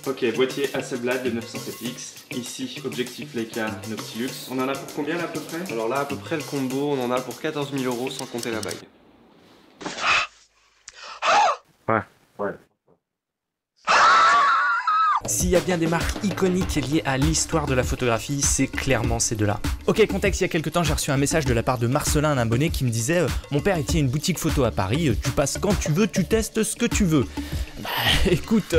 Ok, boîtier Hasselblad de 907X. Ici, objectif Leica Noctilux. On en a pour combien là à peu près? Alors là, à peu près le combo, on en a pour 14 000 € sans compter la bague. Ouais. S'il y a bien des marques iconiques liées à l'histoire de la photographie, c'est clairement ces deux-là. Ok, contexte, il y a quelques temps, j'ai reçu un message de la part de Marcelin, un abonné, qui me disait mon père il tient une boutique photo à Paris, tu passes quand tu veux, tu testes ce que tu veux. Bah écoute,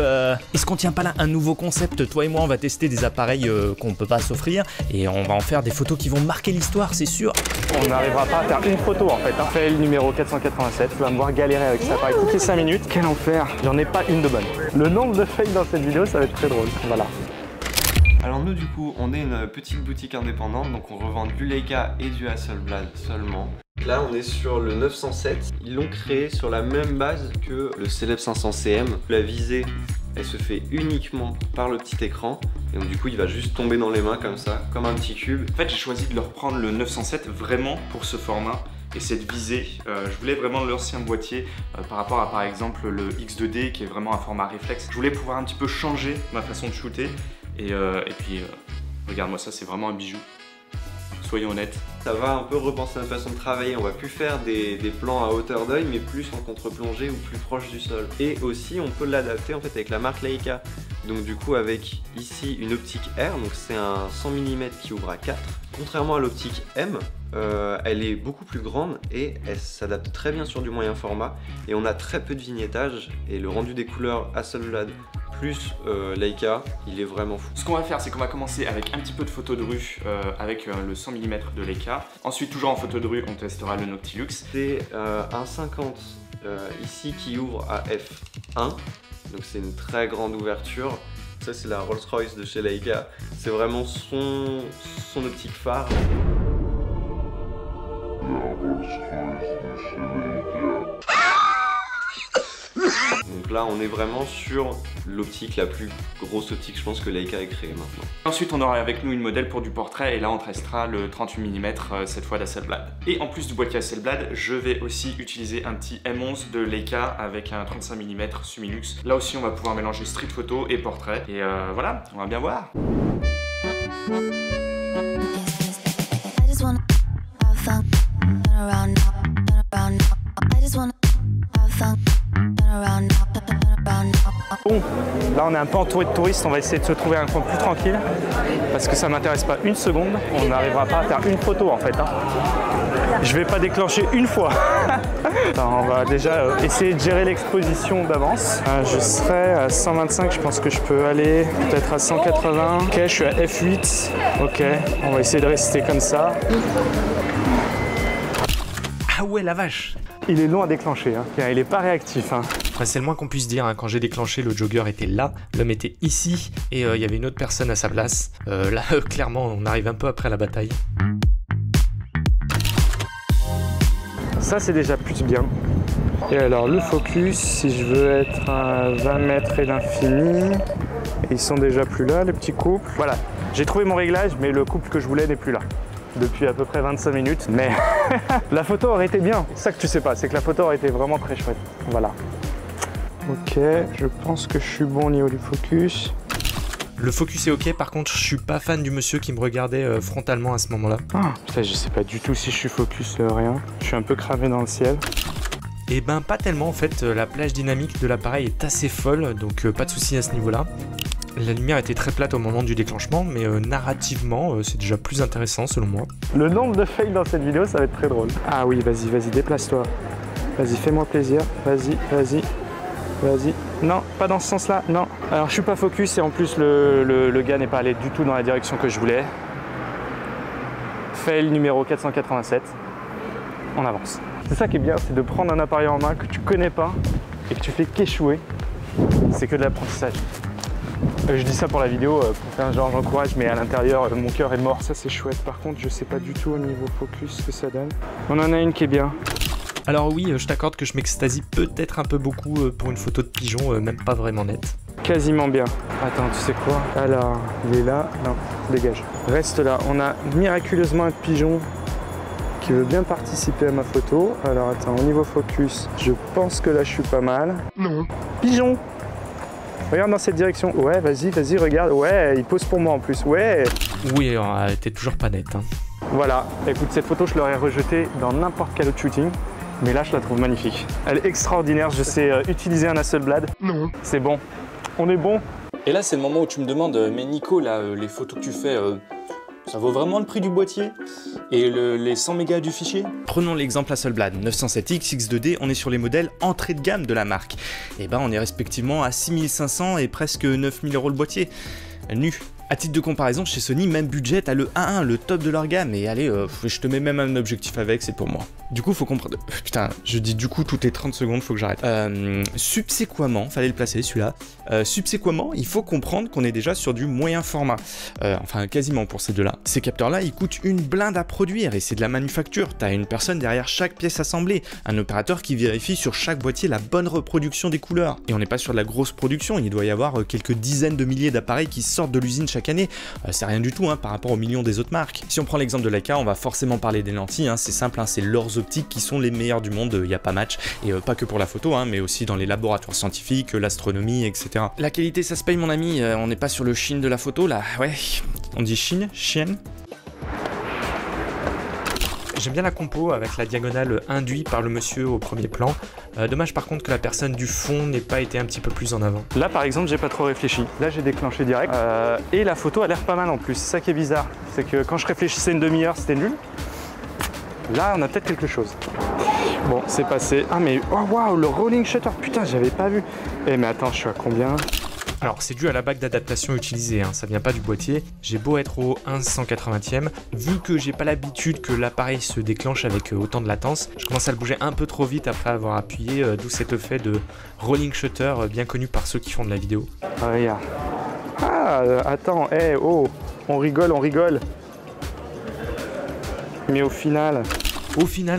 est-ce qu'on tient pas là un nouveau concept? Toi et moi, on va tester des appareils qu'on peut pas s'offrir et on va en faire des photos qui vont marquer l'histoire, c'est sûr. On n'arrivera pas à faire une photo en fait. Fail numéro 487, tu vas me voir galérer avec cet appareil toutes les 5 minutes. Quel enfer, j'en ai pas une de bonne. Le nombre de fails dans cette vidéo, ça va être très drôle. Voilà. Alors nous du coup, on est une petite boutique indépendante, donc on revend du Leica et du Hasselblad seulement. Là on est sur le 907, ils l'ont créé sur la même base que le célèbre 500 CM. La visée, elle se fait uniquement par le petit écran, et donc du coup il va juste tomber dans les mains comme ça, comme un petit cube. En fait, j'ai choisi de leur prendre le 907 vraiment pour ce format et cette visée. Je voulais vraiment l'ancien boîtier par rapport à par exemple le X2D qui est vraiment un format réflexe. Je voulais pouvoir un petit peu changer ma façon de shooter et puis regarde-moi ça, c'est vraiment un bijou. Soyons honnêtes. Ça va un peu repenser notre façon de travailler, on va plus faire des plans à hauteur d'œil mais plus en contre-plongée ou plus proche du sol. Et aussi on peut l'adapter en fait avec la marque Leica. Donc du coup avec ici une optique R, donc c'est un 100 mm qui ouvre à 4. Contrairement à l'optique M, elle est beaucoup plus grande et elle s'adapte très bien sur du moyen format. Et on a très peu de vignettage et le rendu des couleurs Hasselblad plus Leica, il est vraiment fou. Ce qu'on va faire, c'est qu'on va commencer avec un petit peu de photo de rue avec le 100 mm de Leica. Ensuite, toujours en photo de rue, on testera le Noctilux. C'est un 50 ici qui ouvre à f1, donc c'est une très grande ouverture. Ça c'est la Rolls-Royce de chez Leica, c'est vraiment son optique phare. Donc là on est vraiment sur l'optique, la plus grosse optique je pense que Leica ait créée maintenant. Ensuite on aura avec nous une modèle pour du portrait et là on testera le 38 mm cette fois d'Hasselblad. Et en plus du boîtier Hasselblad, je vais aussi utiliser un petit M11 de Leica avec un 35 mm Sumilux. Là aussi on va pouvoir mélanger street photo et portrait et voilà, on va bien voir. Bon, là on est un peu entouré de touristes, on va essayer de se trouver un coin plus tranquille parce que ça m'intéresse pas une seconde, on n'arrivera pas à faire une photo en fait. Je vais pas déclencher une fois. Attends, on va déjà essayer de gérer l'exposition d'avance. Je serai à 125, je pense que je peux aller peut-être à 180. Ok, je suis à F8. Ok, on va essayer de rester comme ça. Ah ouais, la vache! Il est long à déclencher, hein. Il est pas réactif. Hein. Enfin, c'est le moins qu'on puisse dire, hein. Quand j'ai déclenché, le jogger était là, l'homme était ici, et il y avait une autre personne à sa place. Là, clairement, on arrive un peu après la bataille. Ça, c'est déjà plus bien. Et alors, le focus, si je veux être à 20 mètres et l'infini, ils sont déjà plus là, les petits couples. Voilà, j'ai trouvé mon réglage, mais le couple que je voulais n'est plus là. Depuis à peu près 25 minutes, mais la photo aurait été bien. C'est ça que tu sais pas, c'est que la photo aurait été vraiment très chouette. Voilà. Ok, je pense que je suis bon au niveau du focus. Le focus est ok, par contre, je suis pas fan du monsieur qui me regardait frontalement à ce moment-là. Ah, putain, je sais pas du tout si je suis focus rien. Je suis un peu cravé dans le ciel. Et ben pas tellement en fait, la plage dynamique de l'appareil est assez folle, donc pas de souci à ce niveau-là. La lumière était très plate au moment du déclenchement, mais narrativement, c'est déjà plus intéressant selon moi. Le nombre de fails dans cette vidéo, ça va être très drôle. Ah oui, vas-y, vas-y, déplace-toi. Vas-y, fais-moi plaisir. Vas-y, vas-y, vas-y. Non, pas dans ce sens-là, non. Alors, je suis pas focus et en plus, le gars n'est pas allé du tout dans la direction que je voulais. Fail numéro 487. On avance. C'est ça qui est bien, c'est de prendre un appareil en main que tu connais pas et que tu fais qu'échouer. C'est que de l'apprentissage. Je dis ça pour la vidéo, pour faire genre j'encourage, mais à l'intérieur, mon cœur est mort. Ça, c'est chouette. Par contre, je sais pas du tout au niveau focus ce que ça donne. On en a une qui est bien. Alors oui, je t'accorde que je m'extasie peut-être un peu beaucoup pour une photo de pigeon, même pas vraiment nette. Quasiment bien. Attends, tu sais quoi? Alors, il est là. Non, dégage. Reste là. On a miraculeusement un pigeon qui veut bien participer à ma photo. Alors attends, au niveau focus, je pense que là je suis pas mal. Non. Pigeon! Regarde dans cette direction. Ouais, vas-y, vas-y, regarde. Ouais, il pose pour moi en plus. Ouais. Oui, alors, elle était toujours pas nette. Hein. Voilà. Écoute, cette photo, je l'aurais rejetée dans n'importe quel autre shooting. Mais là, je la trouve magnifique. Elle est extraordinaire. Je sais utiliser un Hasselblad. Non. C'est bon. On est bon. Et là, c'est le moment où tu me demandes, mais Nico, là, les photos que tu fais, ça vaut vraiment le prix du boîtier et les 100 mégas du fichier? Prenons l'exemple Hasselblad 907X X2D, on est sur les modèles entrée de gamme de la marque. Et ben on est respectivement à 6500 et presque 9000 € le boîtier. Nu. À titre de comparaison, chez Sony, même budget, t'as le A1, le top de leur gamme, et allez, je te mets même un objectif avec, c'est pour moi. Du coup, faut comprendre... Putain, je dis du coup toutes les 30 secondes, faut que j'arrête. Subséquemment, fallait le placer celui-là, subséquemment, il faut comprendre qu'on est déjà sur du moyen format. Enfin, quasiment pour ces deux-là. Ces capteurs-là, ils coûtent une blinde à produire, et c'est de la manufacture. T'as une personne derrière chaque pièce assemblée, un opérateur qui vérifie sur chaque boîtier la bonne reproduction des couleurs. Et on n'est pas sur de la grosse production, il doit y avoir quelques dizaines de milliers d'appareils qui sortent de l'usine chaque année. C'est rien du tout hein, par rapport aux millions des autres marques. Si on prend l'exemple de Leica, on va forcément parler des lentilles, hein, c'est simple, hein, c'est leurs optiques qui sont les meilleures du monde, il n'y a pas match, et pas que pour la photo, hein, mais aussi dans les laboratoires scientifiques, l'astronomie, etc. La qualité ça se paye mon ami, on n'est pas sur le Chine de la photo là, ouais, on dit Chine, chienne. J'aime bien la compo avec la diagonale induite par le monsieur au premier plan. Dommage par contre que la personne du fond n'ait pas été un petit peu plus en avant. Là par exemple j'ai pas trop réfléchi. Là j'ai déclenché direct. Et la photo a l'air pas mal en plus. C'est ça qui est bizarre. C'est que quand je réfléchissais une demi-heure c'était nul. Là on a peut-être quelque chose. Bon c'est passé. Ah mais oh waouh le rolling shutter. Putain j'avais pas vu. Eh mais attends je suis à combien? Alors c'est dû à la bague d'adaptation utilisée, hein, ça vient pas du boîtier. J'ai beau être au 1/180e, vu que j'ai pas l'habitude que l'appareil se déclenche avec autant de latence, je commence à le bouger un peu trop vite après avoir appuyé, d'où cet effet de rolling shutter bien connu par ceux qui font de la vidéo. Ah, regarde. Ah attends, hey, oh, on rigole. Mais au final...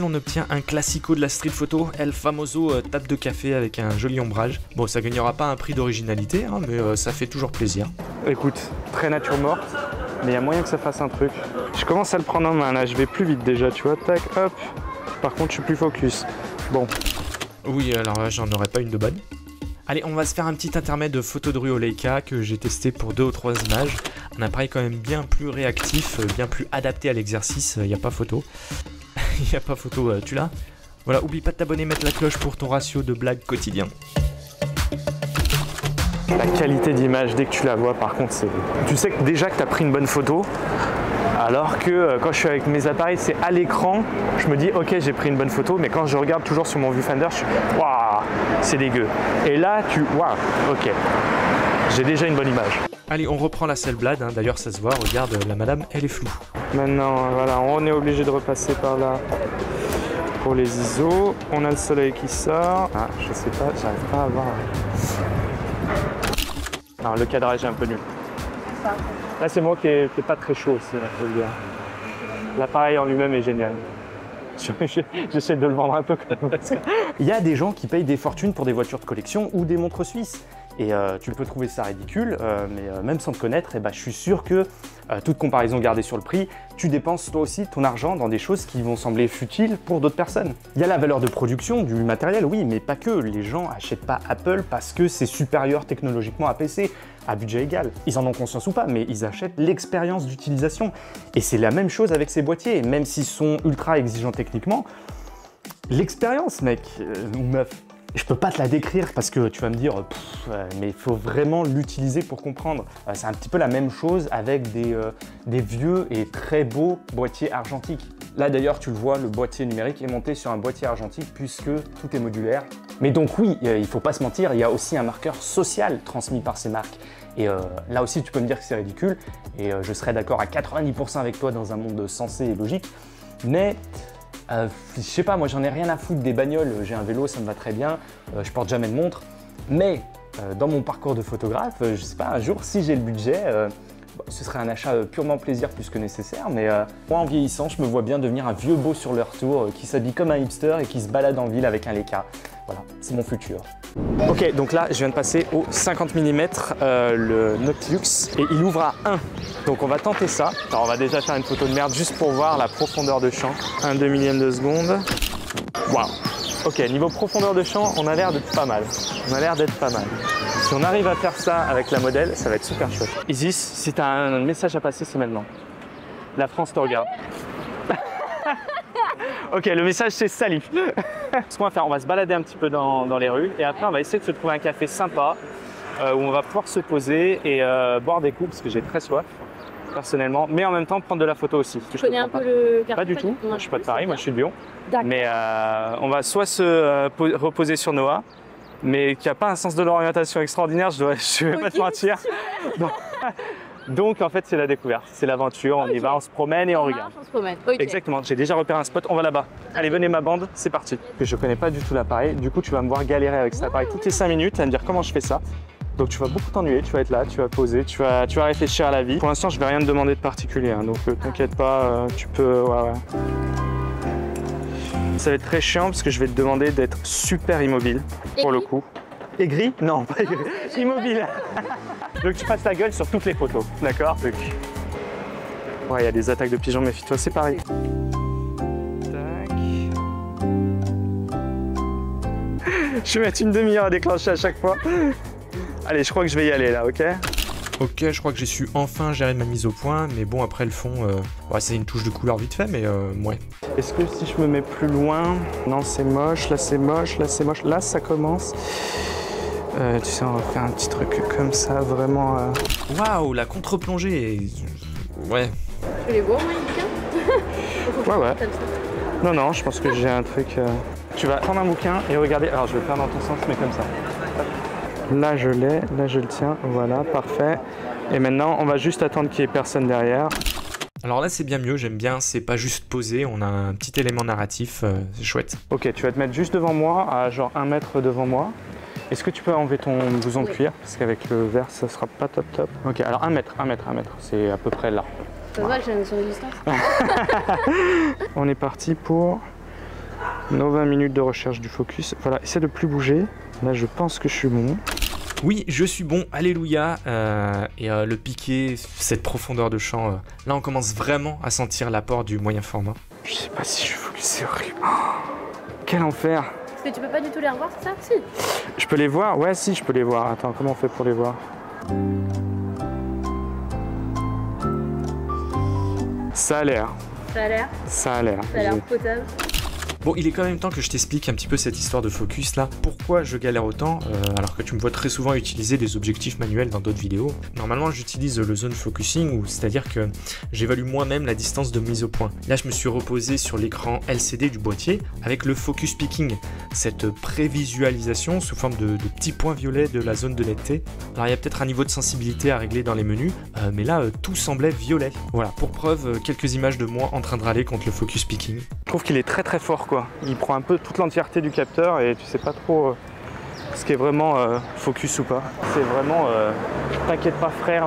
on obtient un classico de la street photo, El Famoso tape de café avec un joli ombrage. Bon, ça gagnera pas un prix d'originalité, hein, mais ça fait toujours plaisir. Écoute, très nature morte, mais il y a moyen que ça fasse un truc. Je commence à le prendre en main, là, je vais plus vite déjà, tu vois, tac, hop. Par contre, je suis plus focus. Bon. Oui, alors là, j'en aurais pas une de bonne. Allez, on va se faire un petit intermède de photo de rue au Leica que j'ai testé pour 2 ou 3 images. Un appareil quand même bien plus réactif, bien plus adapté à l'exercice, il n'y a pas photo. Il n'y a pas photo, tu l'as? Voilà, oublie pas de t'abonner, mettre la cloche pour ton ratio de blagues quotidien. La qualité d'image, dès que tu la vois, par contre, c'est... Tu sais que déjà que tu as pris une bonne photo, alors que quand je suis avec mes appareils, c'est à l'écran, je me dis, ok, j'ai pris une bonne photo, mais quand je regarde toujours sur mon viewfinder, je suis, waouh, c'est dégueu. Et là, waouh, ok, j'ai déjà une bonne image. Allez, on reprend la Hasselblad, hein. D'ailleurs ça se voit, regarde, la madame, elle est floue. Maintenant, voilà, on est obligé de repasser par là pour les ISO. On a le soleil qui sort. Ah, je sais pas, j'arrive pas à voir. Alors, le cadrage est un peu nul. Là, c'est moi qui est pas très chaud aussi, là, je veux dire. L'appareil en lui-même est génial. J'essaie de le vendre un peu quand même. Il y a des gens qui payent des fortunes pour des voitures de collection ou des montres suisses. Et tu peux trouver ça ridicule, mais même sans te connaître, je suis sûr que, toute comparaison gardée sur le prix, tu dépenses toi aussi ton argent dans des choses qui vont sembler futiles pour d'autres personnes. Il y a la valeur de production du matériel, oui, mais pas que. Les gens n'achètent pas Apple parce que c'est supérieur technologiquement à PC, à budget égal. Ils en ont conscience ou pas, mais ils achètent l'expérience d'utilisation. Et c'est la même chose avec ces boîtiers, même s'ils sont ultra exigeants techniquement. L'expérience, mec, ou meuf, je peux pas te la décrire parce que tu vas me dire, mais il faut vraiment l'utiliser pour comprendre. C'est un petit peu la même chose avec des vieux et très beaux boîtiers argentiques. Là d'ailleurs, tu le vois, le boîtier numérique est monté sur un boîtier argentique puisque tout est modulaire. Mais donc oui, il faut pas se mentir, il y a aussi un marqueur social transmis par ces marques. Et là aussi, tu peux me dire que c'est ridicule et je serais d'accord à 90% avec toi dans un monde sensé et logique. Mais je sais pas, moi j'en ai rien à foutre des bagnoles, j'ai un vélo, ça me va très bien, je porte jamais de montre, mais dans mon parcours de photographe, je sais pas, un jour si j'ai le budget, ce serait un achat purement plaisir plus que nécessaire, mais moi en vieillissant, je me vois bien devenir un vieux beau sur leur tour qui s'habille comme un hipster et qui se balade en ville avec un Leica. Voilà, c'est mon futur. Ok, donc là, je viens de passer au 50 mm, le Noctilux, et il ouvre à 1. Donc on va tenter ça. Alors on va déjà faire une photo de merde juste pour voir la profondeur de champ. 1/2 millième de seconde. Waouh. Ok, niveau profondeur de champ, on a l'air d'être pas mal. Si on arrive à faire ça avec la modèle, ça va être super chouette. Isis, si tu as un message à passer, c'est maintenant. La France te regarde. Ok, le message c'est salut. Ce qu'on va faire, on va se balader un petit peu dans les rues et après on va essayer de se trouver un café sympa où on va pouvoir se poser et boire des coups parce que j'ai très soif personnellement, mais en même temps prendre de la photo aussi. Tu connais un peu le quartier? Pas du tout, moi je suis pas de Paris, moi je suis de Lyon. Mais on va soit se reposer sur Noah, mais qui n'a pas un sens de l'orientation extraordinaire, je vais pas te mentir. Donc en fait c'est la découverte, c'est l'aventure, on y va, on se promène et on regarde. On se promène. Okay. Exactement, j'ai déjà repéré un spot, on va là-bas. Allez, venez ma bande, c'est parti. Je connais pas du tout l'appareil, du coup tu vas me voir galérer avec cet appareil toutes les 5 minutes à me dire comment je fais ça. Donc tu vas beaucoup t'ennuyer, tu vas être là, tu vas poser, tu vas réfléchir à la vie. Pour l'instant je vais rien te demander de particulier, hein, donc t'inquiète pas, tu peux... Ouais. Ça va être très chiant parce que je vais te demander d'être super immobile pour le coup. Aigri? Non, pas aigri. Immobile. Donc tu passes ta gueule sur toutes les photos, d'accord? Ouais, il y a des attaques de pigeons, méfie-toi, c'est pareil. Tac. Je vais mettre une demi-heure à déclencher à chaque fois. Allez, je crois que je vais y aller là, ok? Ok, je crois que j'ai su enfin gérer ma mise au point, mais bon, après le fond, ouais, c'est une touche de couleur vite fait, mais ouais. Est-ce que si je me mets plus loin... Non, c'est moche, là c'est moche, là c'est moche, là ça commence. Tu sais, on va faire un petit truc comme ça, vraiment... Waouh, la contre-plongée. Ouais. Tu les vois, moi, Ouais. Non, je pense que j'ai un truc... Tu vas prendre un bouquin et regarder... Alors, je vais le faire dans ton sens, mais comme ça. Là, je l'ai, là, je le tiens. Voilà, parfait. Et maintenant, on va juste attendre qu'il n'y ait personne derrière. Alors là, c'est bien mieux, j'aime bien, c'est pas juste posé, on a un petit élément narratif, c'est chouette. Ok, tu vas te mettre juste devant moi, à genre 1 mètre devant moi. Est-ce que tu peux enlever ton blouson de cuir? Parce qu'avec le vert, ça sera pas top. Ok, alors 1 mètre, c'est à peu près là. Ça va, j'ai une notion de distance. On est parti pour nos 20 minutes de recherche du focus. Voilà, essaie de plus bouger. Là, je pense que je suis bon. Oui, je suis bon, alléluia. Et le piqué, cette profondeur de champ, là on commence vraiment à sentir l'apport du moyen format. Je sais pas si je focus, c'est horrible. Oh, quel enfer! Parce que tu peux pas du tout les revoir, c'est ça? Si. Je peux les voir? Ouais, si, je peux les voir. Attends, comment on fait pour les voir? Ça a l'air. Ça a l'air? Ça a l'air. Ça a l'air potable. Bon, il est quand même temps que je t'explique un petit peu cette histoire de focus là. Pourquoi je galère autant alors que tu me vois très souvent utiliser des objectifs manuels dans d'autres vidéos. Normalement, j'utilise le zone focusing, c'est-à-dire que j'évalue moi-même la distance de mise au point. Là, je me suis reposé sur l'écran LCD du boîtier avec le focus picking, cette prévisualisation sous forme de petits points violets de la zone de netteté. Alors, il y a peut-être un niveau de sensibilité à régler dans les menus, mais là, tout semblait violet. Voilà, pour preuve, quelques images de moi en train de râler contre le focus picking. Je trouve qu'il est très très fort. Il prend un peu toute l'entièreté du capteur et tu sais pas trop ce qui est vraiment focus ou pas. C'est vraiment, t'inquiète pas frère,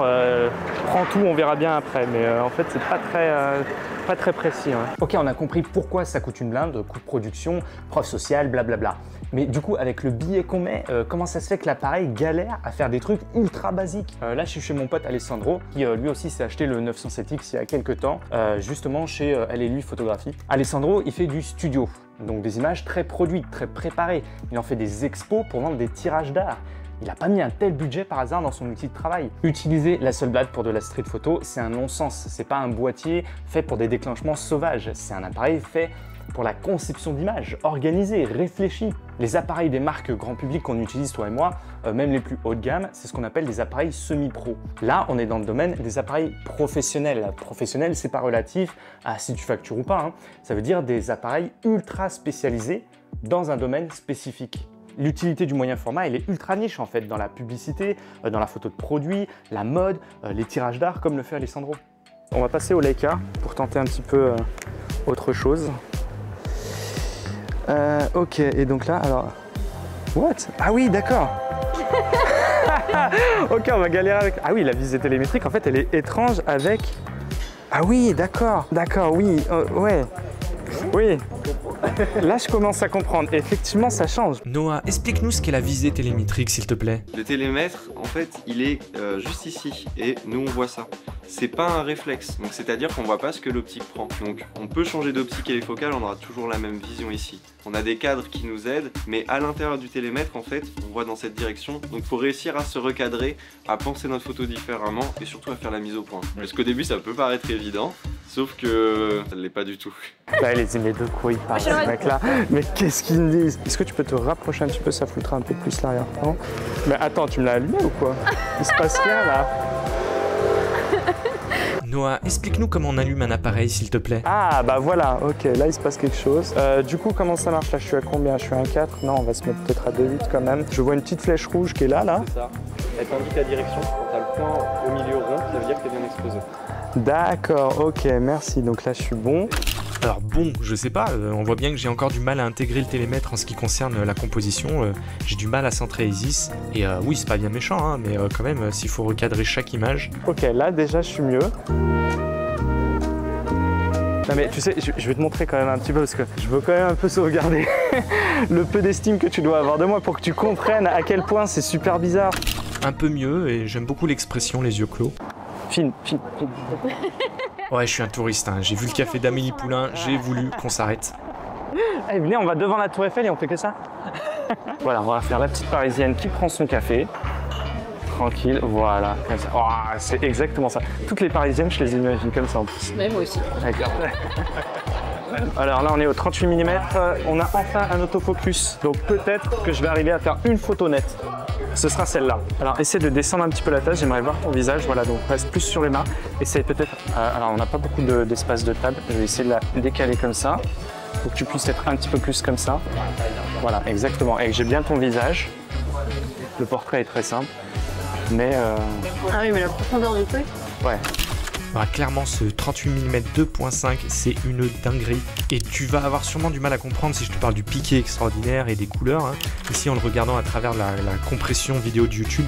prends tout, on verra bien après. Mais en fait c'est pas très précis. Ouais. Ok, on a compris pourquoi ça coûte une blinde, coût de production, preuve sociale, blablabla. Mais du coup, avec le billet qu'on met, comment ça se fait que l'appareil galère à faire des trucs ultra basiques? Là, je suis chez mon pote Alessandro, qui lui aussi s'est acheté le 907X il y a quelques temps, justement chez Elle et lui Photographie. Alessandro, il fait du studio, donc des images très produites, très préparées. Il en fait des expos pour vendre des tirages d'art. Il n'a pas mis un tel budget par hasard dans son outil de travail. Utiliser la Hasselblad pour de la street photo, c'est un non-sens. C'est pas un boîtier fait pour des déclenchements sauvages. C'est un appareil fait pour la conception d'images, organisée, réfléchie. Les appareils des marques grand public qu'on utilise, toi et moi, même les plus haut de gamme, c'est ce qu'on appelle des appareils semi-pro. Là, on est dans le domaine des appareils professionnels. Professionnel, c'est pas relatif à si tu factures ou pas, hein. Ça veut dire des appareils ultra spécialisés dans un domaine spécifique. L'utilité du moyen format, elle est ultra niche en fait, dans la publicité, dans la photo de produit, la mode, les tirages d'art, comme le fait Alessandro. On va passer au Leica pour tenter un petit peu autre chose. Ok, et donc là, alors... What? Ah oui, d'accord. Ok, on va galérer avec... Ah oui, la visée télémétrique, en fait, elle est étrange avec... Ah oui, d'accord, oui, ouais. Oui. Là, je commence à comprendre. Effectivement, ça change. Noah, explique-nous ce qu'est la visée télémétrique, s'il te plaît. Le télémètre, en fait, il est juste ici et nous on voit ça. C'est pas un réflexe, donc c'est-à-dire qu'on voit pas ce que l'optique prend. Donc on peut changer d'optique et les focales, on aura toujours la même vision ici. On a des cadres qui nous aident, mais à l'intérieur du télémètre, en fait, on voit dans cette direction. Donc il faut réussir à se recadrer, à penser notre photo différemment et surtout à faire la mise au point. Parce qu'au début, ça peut paraître évident, sauf que ça ne l'est pas du tout. Là, les aimés de quoi ils parlent, ce mec-là. Mais qu'est-ce qu'ils me disent? Est-ce que tu peux te rapprocher un petit peu? Ça flouterait un peu plus l'arrière-plan. Mais attends, tu me l'as allumé ou quoi? Il se passe rien là. Noah, explique-nous comment on allume un appareil, s'il te plaît. Ah bah voilà, ok, là il se passe quelque chose. Du coup, comment ça marche là? Je suis à combien? Je suis à 1,4. Non, on va se mettre peut-être à 2,8 quand même. Je vois une petite flèche rouge qui est là. C'est ça. Elle t'indique la direction. Quand tu as le point au milieu rond, ça veut dire que tu es bien exposé. D'accord, ok, merci. Donc là, je suis bon. Alors bon, je sais pas, on voit bien que j'ai encore du mal à intégrer le télémètre en ce qui concerne la composition. J'ai du mal à centrer Isis. Et oui, c'est pas bien méchant, hein, mais quand même, s'il faut recadrer chaque image. Ok, là déjà, je suis mieux. Non mais tu sais, je vais te montrer quand même un petit peu parce que je veux quand même un peu sauvegarder le peu d'estime que tu dois avoir de moi pour que tu comprennes à quel point c'est super bizarre. Un peu mieux, et j'aime beaucoup l'expression les yeux clos. Fine. Ouais, je suis un touriste, hein. J'ai vu le café d'Amélie Poulain, j'ai voulu qu'on s'arrête. Allez, venez, on va devant la Tour Eiffel et on fait que ça. Voilà, on va faire la petite parisienne qui prend son café. Tranquille, voilà, comme ça. Oh, c'est exactement ça. Toutes les parisiennes, je les imagine comme ça en plus. Mais moi aussi. Alors là, on est au 38 mm. On a enfin un autofocus. Donc peut-être que je vais arriver à faire une photo nette. Ce sera celle-là. Alors essaie de descendre un petit peu la tâche, j'aimerais voir ton visage. Voilà, donc reste plus sur les mains. Essaye peut-être. Alors on n'a pas beaucoup d'espace de table. Je vais essayer de la décaler comme ça. Pour que tu puisses être un petit peu plus comme ça. Voilà, exactement. Et que j'ai bien ton visage. Le portrait est très simple. Mais Ah oui, mais la profondeur du truc. ouais. Bah, clairement, ce 38 mm 2.5, c'est une dinguerie. Et tu vas avoir sûrement du mal à comprendre si je te parle du piqué extraordinaire et des couleurs. Hein. Ici, en le regardant à travers la compression vidéo de YouTube.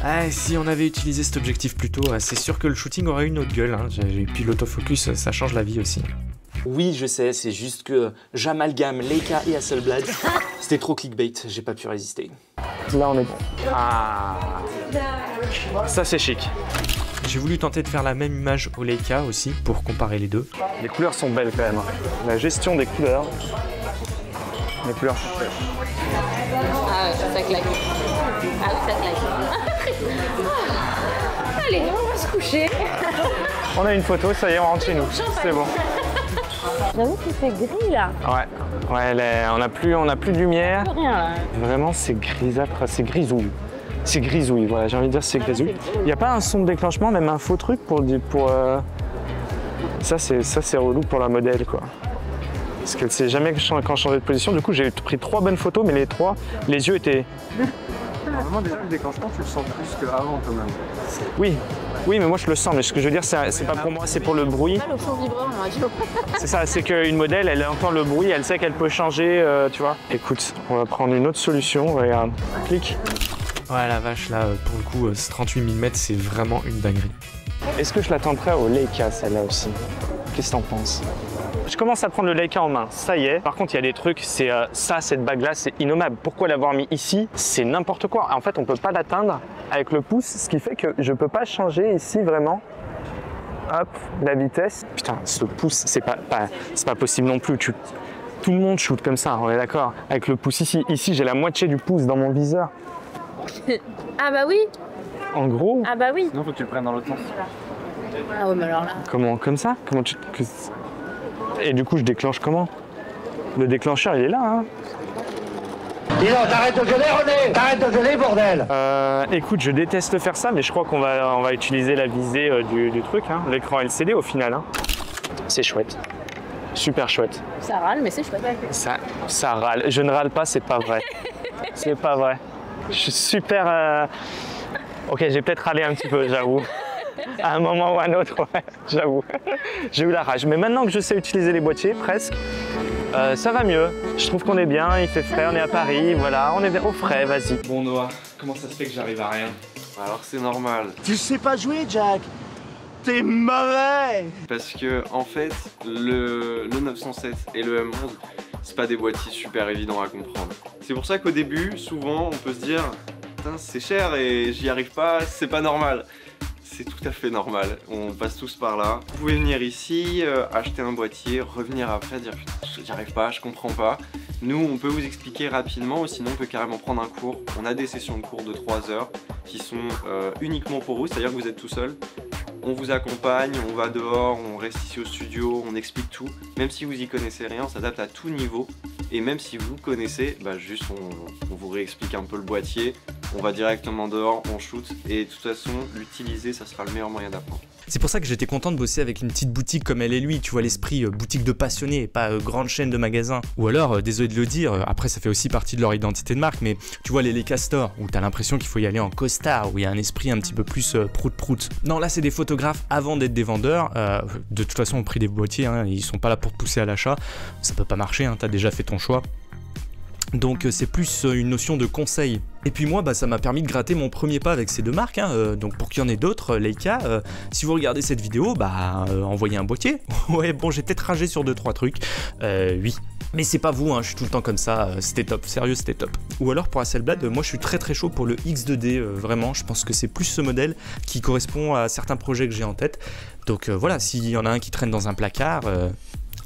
Ah, si on avait utilisé cet objectif plus tôt, c'est sûr que le shooting aurait eu une autre gueule. Hein. Et puis l'autofocus, ça change la vie aussi. Oui, je sais, c'est juste que j'amalgame Leica et Hasselblad. C'était trop clickbait, j'ai pas pu résister. Là, on est bon. Ah, ça c'est chic. J'ai voulu tenter de faire la même image au Leica aussi, pour comparer les deux. Les couleurs sont belles quand même. La gestion des couleurs. Les couleurs sont belles. Ah ouais, ça claque. Ah oui, ça claque. Allez, on va se coucher. On a une photo, ça y est, on rentre chez nous. C'est bon. J'avoue qu'il fait gris là. Ouais, on n'a plus de lumière. Rien là. Vraiment, c'est grisâtre, c'est grisouille. C'est grisouille, voilà, j'ai envie de dire c'est grisouille. Il n'y a pas un son de déclenchement, même un faux truc pour ça c'est relou pour la modèle quoi. Parce qu'elle sait jamais quand changer de position. Du coup, j'ai pris 3 bonnes photos, mais les yeux étaient. Normalement, déjà le déclenchement, tu le sens plus qu'avant quand même. Oui, mais moi je le sens. Mais ce que je veux dire, c'est pas pour moi, c'est pour le bruit. Pas l'option vibreur en radio. C'est ça, c'est qu'une modèle, elle entend le bruit, elle sait qu'elle peut changer, tu vois. Écoute, on va prendre une autre solution. Regarde, clique. Ouais, la vache, là, pour le coup, ce 38 mm, c'est vraiment une dinguerie. Est-ce que je la tenterais au Leica, celle-là aussi? Qu'est-ce que t'en penses? Je commence à prendre le Leica en main, ça y est. Par contre, il y a des trucs, c'est cette bague-là, c'est innommable. Pourquoi l'avoir mis ici? C'est n'importe quoi. En fait, on peut pas l'atteindre avec le pouce, ce qui fait que je peux pas changer ici vraiment. Hop, la vitesse. Putain, ce pouce, c'est pas possible non plus. Tout le monde shoot comme ça, on est d'accord? Avec le pouce ici. Ici, j'ai la moitié du pouce dans mon viseur. Ah bah oui. En gros. Ah bah oui. Sinon, faut que tu le prennes dans l'autre sens. Ah ouais, mais alors là. Comment? Comme ça? Et du coup, je déclenche comment? Le déclencheur, il est là, hein? Dis donc, t'arrêtes de gueuler, René! T'arrêtes de gueuler, bordel! Écoute, je déteste faire ça, mais je crois qu'on va utiliser la visée du truc, hein. L'écran LCD au final, hein. C'est chouette. Super chouette. Ça râle, mais c'est chouette. Ça râle. Je ne râle pas, c'est pas vrai. C'est pas vrai. Je suis super... Ok, j'ai peut-être râlé un petit peu, j'avoue. À un moment ou à un autre, ouais, j'avoue. J'ai eu la rage. Mais maintenant que je sais utiliser les boîtiers, presque, ça va mieux. Je trouve qu'on est bien, il fait frais, on est à Paris, voilà, on est au frais, vas-y. Bon Noah, comment ça se fait que j'arrive à rien? Alors c'est normal. Tu sais pas jouer, Jack! T'es mauvais! Parce que en fait, le 907 et le M11, c'est pas des boîtiers super évidents à comprendre. C'est pour ça qu'au début, souvent, on peut se dire putain, c'est cher et j'y arrive pas, c'est pas normal. C'est tout à fait normal, on passe tous par là. Vous pouvez venir ici, acheter un boîtier, revenir après, dire putain, j'y arrive pas, je comprends pas. Nous, on peut vous expliquer rapidement, ou sinon on peut carrément prendre un cours. On a des sessions de cours de 3 heures qui sont uniquement pour vous, c'est-à-dire que vous êtes tout seul. On vous accompagne, on va dehors, on reste ici au studio, on explique tout. Même si vous y connaissez rien, on s'adapte à tout niveau. Et même si vous connaissez, bah juste on vous réexplique un peu le boîtier, on va directement dehors, on shoot, et de toute façon, l'utiliser, ça sera le meilleur moyen d'apprendre. C'est pour ça que j'étais content de bosser avec une petite boutique comme Elle et Lui, tu vois l'esprit boutique de passionnés et pas grande chaîne de magasins. Ou alors, désolé de le dire, après ça fait aussi partie de leur identité de marque, mais tu vois les Leica Store, où t'as l'impression qu'il faut y aller en costard, où il y a un esprit un petit peu plus prout-prout. Non, là c'est des photographes avant d'être des vendeurs, de toute façon au prix des boîtiers, hein, ils sont pas là pour te pousser à l'achat, ça peut pas marcher, hein, t'as déjà fait ton choix. Donc c'est plus une notion de conseil. Et puis moi, bah, ça m'a permis de gratter mon premier pas avec ces deux marques, hein. Donc pour qu'il y en ait d'autres, Leica, si vous regardez cette vidéo, bah envoyez un boîtier. Ouais, bon, j'ai peut-être ragé sur 2-3 trucs, oui. Mais c'est pas vous, hein, je suis tout le temps comme ça, c'était top, sérieux c'était top. Ou alors pour Hasselblad, moi je suis très chaud pour le X2D, vraiment, je pense que c'est plus ce modèle qui correspond à certains projets que j'ai en tête. Donc voilà, s'il y en a un qui traîne dans un placard,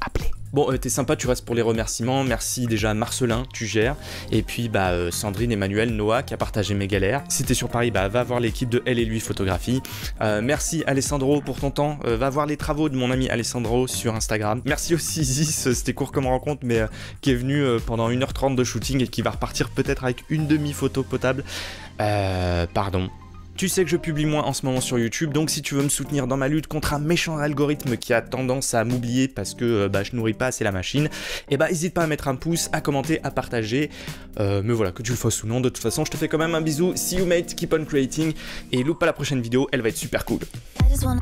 appelez. Bon, t'es sympa, tu restes pour les remerciements. Merci déjà à Marcelin, tu gères. Et puis bah Sandrine, Emmanuel, Noah qui a partagé mes galères. Si t'es sur Paris, bah va voir l'équipe de Elle et Lui Photographie. Merci Alessandro pour ton temps. Va voir les travaux de mon ami Alessandro sur Instagram. Merci aussi Zis, c'était court comme rencontre, mais qui est venu pendant 1h30 de shooting et qui va repartir peut-être avec une demi-photo potable. Pardon. Tu sais que je publie moins en ce moment sur YouTube, donc si tu veux me soutenir dans ma lutte contre un méchant algorithme qui a tendance à m'oublier parce que je nourris pas assez la machine, et bah n'hésite pas à mettre un pouce, à commenter, à partager, mais voilà, que tu le fasses ou non, de toute façon je te fais quand même un bisou, see you mate, keep on creating, et loupe pas la prochaine vidéo, elle va être super cool. I just wanna